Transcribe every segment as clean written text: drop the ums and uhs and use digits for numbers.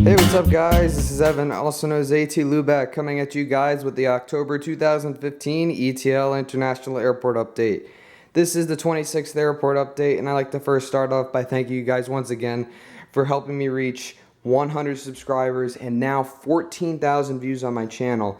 Hey, what's up guys? This is Evan, also known as AT Lubeck, coming at you guys with the October 2015 ETL International Airport Update. This is the 26th airport update, and I'd like to first start off by thanking you guys once again for helping me reach 100 subscribers and now 14,000 views on my channel.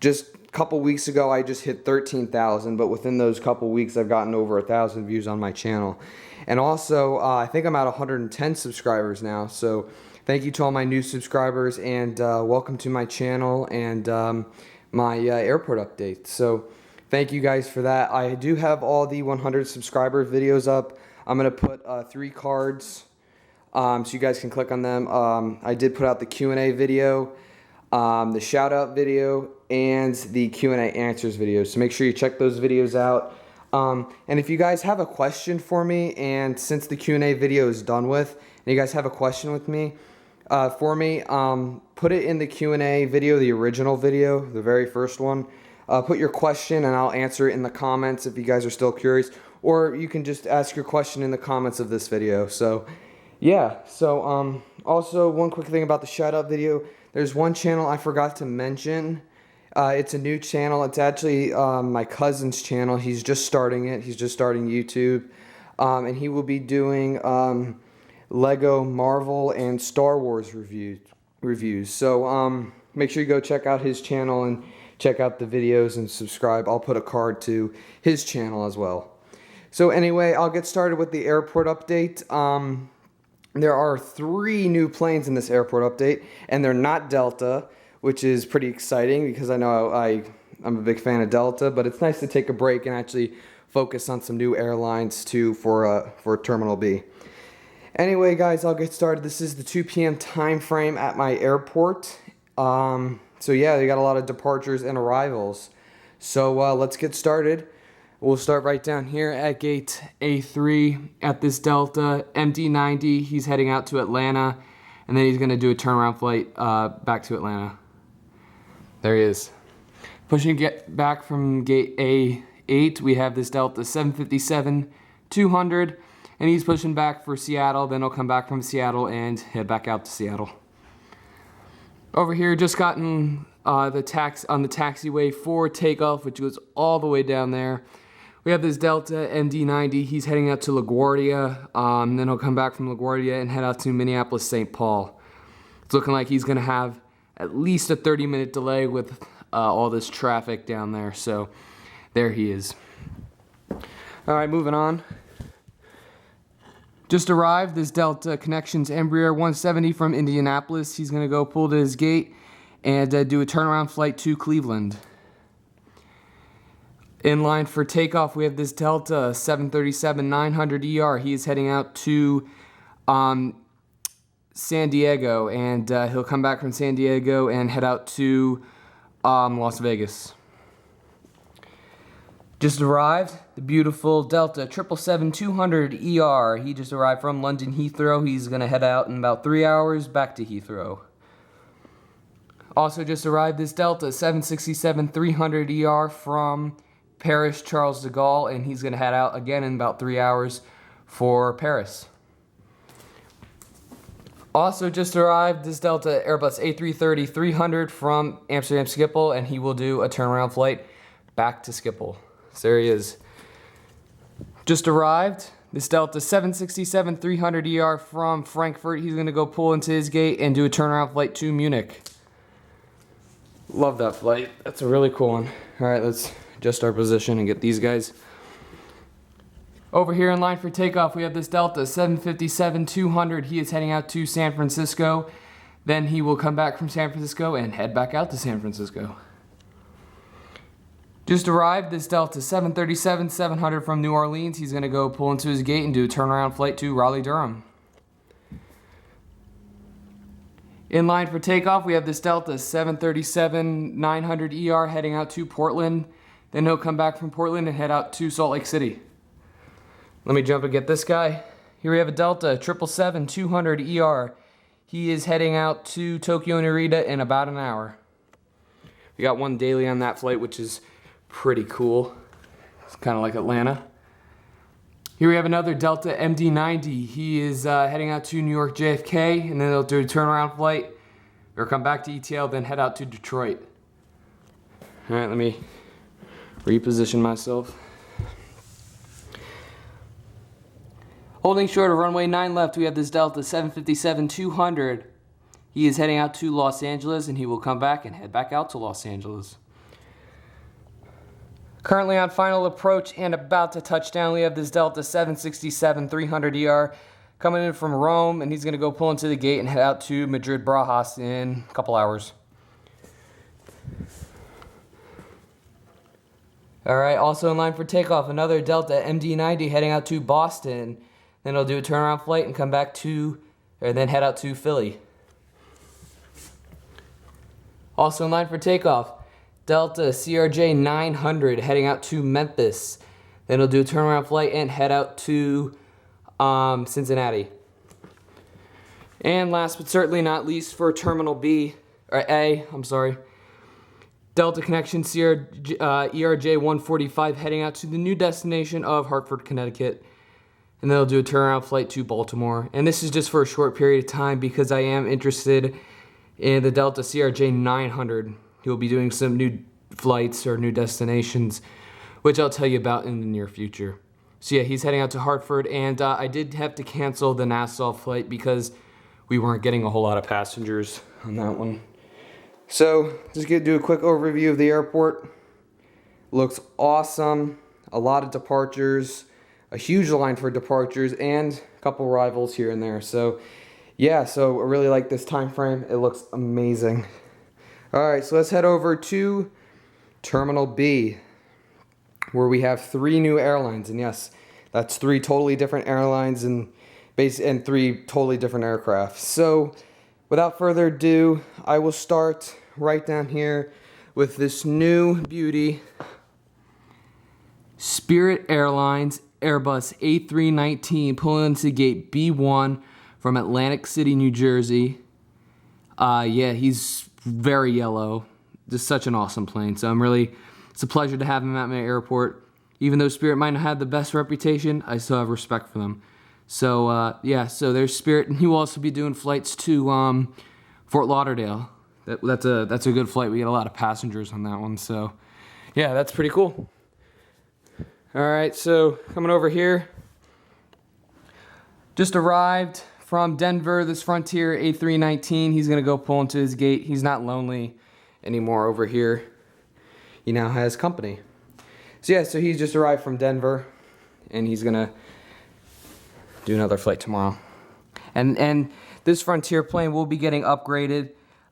Just a couple weeks ago I just hit 13,000, but within those couple weeks I've gotten over 1,000 views on my channel. And also, I think I'm at 110 subscribers now, so thank you to all my new subscribers, and welcome to my channel and my airport update. So thank you guys for that. I do have all the 100 subscriber videos up. I'm going to put 3 cards so you guys can click on them. I did put out the Q&A video, the shout out video, and the Q&A answers video. So make sure you check those videos out. And if you guys have a question for me, and since the Q&A video is done with, and you guys have a question with me, put it in the Q&A video, the original video, the very first one. Put your question and I'll answer it in the comments if you guys are still curious, or you can just ask your question in the comments of this video. So yeah, so also one quick thing about the shout out video, there's one channel I forgot to mention. It's a new channel. It's actually my cousin's channel. He's just starting it. He's just starting YouTube, and he will be doing Lego, Marvel, and Star Wars reviews. So make sure you go check out his channel and check out the videos and subscribe. I'll put a card to his channel as well. So anyway, I'll get started with the airport update. There are 3 new planes in this airport update, and they're not Delta, which is pretty exciting because I know I'm a big fan of Delta, but it's nice to take a break and actually focus on some new airlines too for Terminal B. Anyway, guys, I'll get started. This is the 2 p.m. time frame at my airport. So yeah, they got a lot of departures and arrivals. So let's get started. We'll start right down here at gate A3 at this Delta MD-90. He's heading out to Atlanta, and then he's going to do a turnaround flight back to Atlanta. There he is. Pushing back from gate A8, we have this Delta 757-200. And he's pushing back for Seattle, then he'll come back from Seattle and head back out to Seattle. Over here, just gotten on the taxiway for takeoff, which goes all the way down there. We have this Delta MD-90. He's heading out to LaGuardia, then he'll come back from LaGuardia and head out to Minneapolis-St. Paul. It's looking like he's going to have at least a 30-minute delay with all this traffic down there. So there he is. All right, moving on. Just arrived, this Delta Connections Embraer 170 from Indianapolis. He's going to go pull to his gate and do a turnaround flight to Cleveland. In line for takeoff, we have this Delta 737-900ER. He is heading out to San Diego, and he'll come back from San Diego and head out to Las Vegas. Just arrived, the beautiful Delta 777-200ER. He just arrived from London Heathrow. He's going to head out in about 3 hours back to Heathrow. Also just arrived this Delta 767-300ER from Paris Charles de Gaulle, and he's going to head out again in about 3 hours for Paris. Also just arrived this Delta Airbus A330-300 from Amsterdam Schiphol, and he will do a turnaround flight back to Schiphol. So there he is. Just arrived, this Delta 767-300ER from Frankfurt. He's going to go pull into his gate and do a turnaround flight to Munich. Love that flight. That's a really cool one. All right, let's adjust our position and get these guys. Over here in line for takeoff, we have this Delta 757-200. He is heading out to San Francisco. Then he will come back from San Francisco and head back out to San Francisco. Just arrived, this Delta 737-700 from New Orleans. He's going to go pull into his gate and do a turnaround flight to Raleigh-Durham. In line for takeoff, we have this Delta 737-900ER heading out to Portland. Then he'll come back from Portland and head out to Salt Lake City. Let me jump and get this guy. Here we have a Delta 777-200ER. He is heading out to Tokyo Narita in about an hour. We got one daily on that flight, which is pretty cool. It's kind of like Atlanta. Here we have another Delta MD-90. He is heading out to New York JFK, and then they'll do a turnaround flight or come back to ETL, then head out to Detroit. All right, let me reposition myself. Holding short of runway 9 left, we have this Delta 757-200. He is heading out to Los Angeles, and he will come back and head back out to Los Angeles. Currently on final approach and about to touch down, we have this Delta 767-300ER coming in from Rome, and he's going to go pull into the gate and head out to Madrid Barajas in a couple hours. All right, also in line for takeoff, another Delta MD-90 heading out to Boston. Then he'll do a turnaround flight and come back to, or then head out to Philly. Also in line for takeoff, Delta CRJ 900 heading out to Memphis. Then he'll do a turnaround flight and head out to Cincinnati. And last but certainly not least for Terminal B, or A, I'm sorry, Delta Connection ERJ 145 heading out to the new destination of Hartford, Connecticut. And then they'll do a turnaround flight to Baltimore. And this is just for a short period of time because I am interested in the Delta CRJ 900. He will be doing some new flights or new destinations, which I'll tell you about in the near future. So yeah, he's heading out to Hartford, and I did have to cancel the Nassau flight because we weren't getting a whole lot of passengers on that one. So just gonna do a quick overview of the airport. Looks awesome. A lot of departures, a huge line for departures, and a couple arrivals here and there. So yeah, so I really like this time frame. It looks amazing. All right, so let's head over to Terminal B, where we have 3 new airlines. And yes, that's 3 totally different airlines and 3 totally different aircraft. So without further ado, I will start right down here with this new beauty, Spirit Airlines Airbus A319 pulling into gate B1 from Atlantic City, New Jersey. Yeah, he's very yellow. Just such an awesome plane. So it's a pleasure to have him at my airport. Even though Spirit might not have the best reputation, I still have respect for them. So yeah, so there's Spirit, and he will also be doing flights to Fort Lauderdale. That's a good flight. We get a lot of passengers on that one. So yeah, that's pretty cool. All right, so coming over here, just arrived from Denver, this Frontier A319. He's gonna go pull into his gate. He's not lonely anymore over here. He now has company. So yeah, so he just arrived from Denver, and he's gonna do another flight tomorrow. And this Frontier plane will be getting upgraded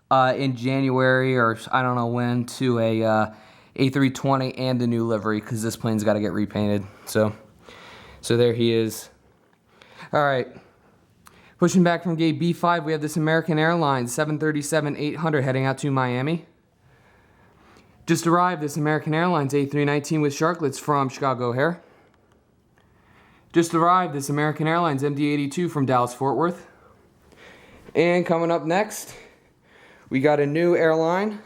in January, or I don't know when, to a A320 and the new livery, because this plane's got to get repainted. So there he is. All right. Pushing back from gate B5, we have this American Airlines 737-800 heading out to Miami. Just arrived this American Airlines A319 with sharklets from Chicago O'Hare. Just arrived this American Airlines MD-82 from Dallas-Fort Worth. And coming up next, we got a new airline.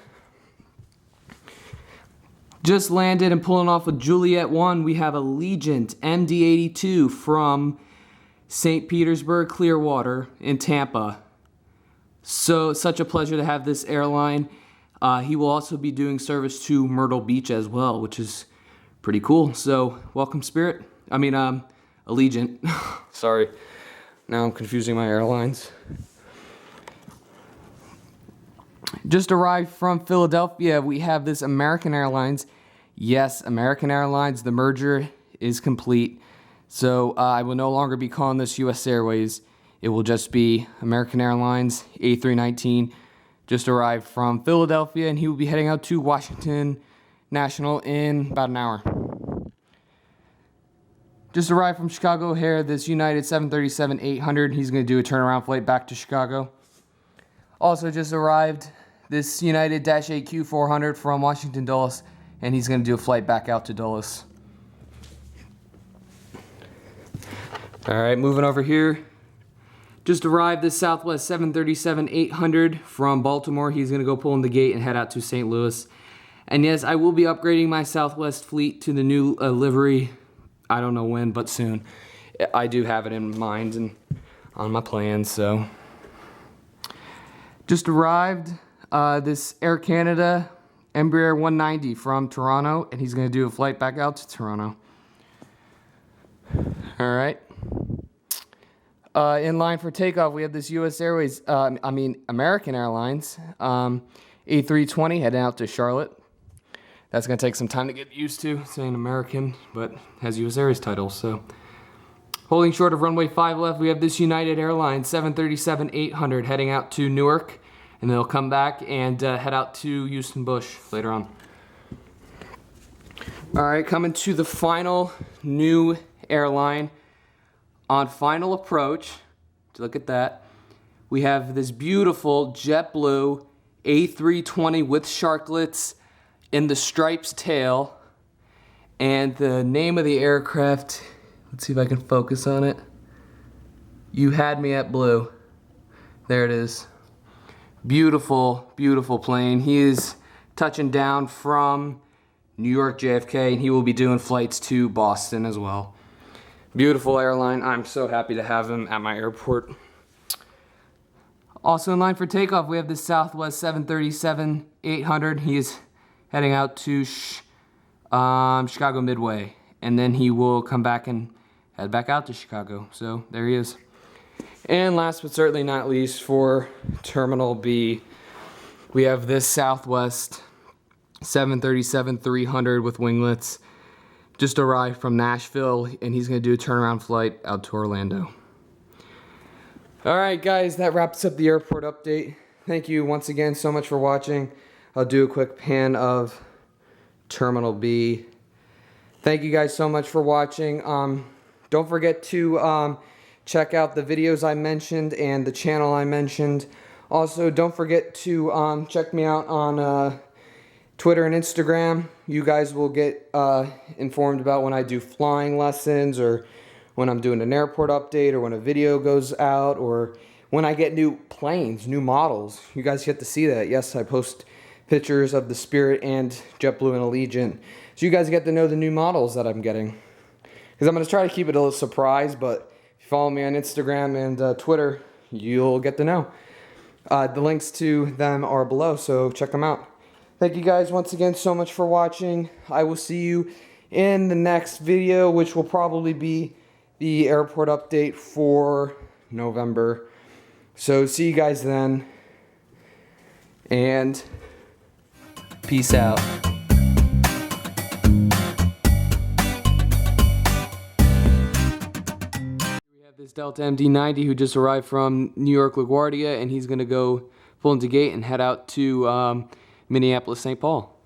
Just landed and pulling off with Juliet 1, we have Allegiant MD-82 from St. Petersburg, Clearwater in Tampa. So such a pleasure to have this airline. He will also be doing service to Myrtle Beach as well, which is pretty cool. So welcome Spirit. Allegiant. Sorry. Now I'm confusing my airlines. Just arrived from Philadelphia. We have this American Airlines. Yes, American Airlines. The merger is complete. So I will no longer be calling this U.S. Airways. It will just be American Airlines A319. Just arrived from Philadelphia, and he will be heading out to Washington National in about an hour. Just arrived from Chicago O'Hare, this United 737-800. He's going to do a turnaround flight back to Chicago. Also just arrived this United -8Q400 from Washington Dulles, and he's going to do a flight back out to Dulles. All right, moving over here. Just arrived this Southwest 737-800 from Baltimore. He's going to go pull in the gate and head out to St. Louis. And yes, I will be upgrading my Southwest fleet to the new livery. I don't know when, but soon. I do have it in mind and on my plans, so. Just arrived, this Air Canada Embraer 190 from Toronto, and he's going to do a flight back out to Toronto. All right. In line for takeoff, we have this U.S. Airways, American Airlines, A320 heading out to Charlotte. That's going to take some time to get used to, saying American, but has U.S. Airways titles, so. Holding short of runway 5 left, we have this United Airlines 737-800 heading out to Newark, and they'll come back and head out to Houston Bush later on. All right, coming to the final new airline on final approach. Look at that. We have this beautiful JetBlue A320 with sharklets in the stripes tail, and the name of the aircraft, let's see if I can focus on it. You Had Me at Blue. There it is. Beautiful, beautiful plane. He is touching down from New York JFK, and he will be doing flights to Boston as well. Beautiful airline. I'm so happy to have him at my airport. Also in line for takeoff, we have the Southwest 737-800. He is heading out to Chicago Midway, and then he will come back and head back out to Chicago. So there he is. And last but certainly not least, for Terminal B, we have this Southwest 737-300 with winglets. Just arrived from Nashville, and he's going to do a turnaround flight out to Orlando. Alright guys, that wraps up the airport update. Thank you once again so much for watching. I'll do a quick pan of Terminal B. Thank you guys so much for watching. Don't forget to check out the videos I mentioned and the channel I mentioned. Also, don't forget to check me out on Twitter and Instagram. You guys will get informed about when I do flying lessons, or when I'm doing an airport update, or when a video goes out, or when I get new planes, new models. You guys get to see that. Yes, I post pictures of the Spirit and JetBlue and Allegiant, so you guys get to know the new models that I'm getting. Because I'm going to try to keep it a surprise, but if you follow me on Instagram and Twitter, you'll get to know. The links to them are below, so check them out. Thank you guys once again so much for watching. I will see you in the next video, which will probably be the airport update for November. So see you guys then, and peace out. We have this Delta MD-90 who just arrived from New York LaGuardia, and he's going to go pull into gate and head out to Minneapolis, St. Paul.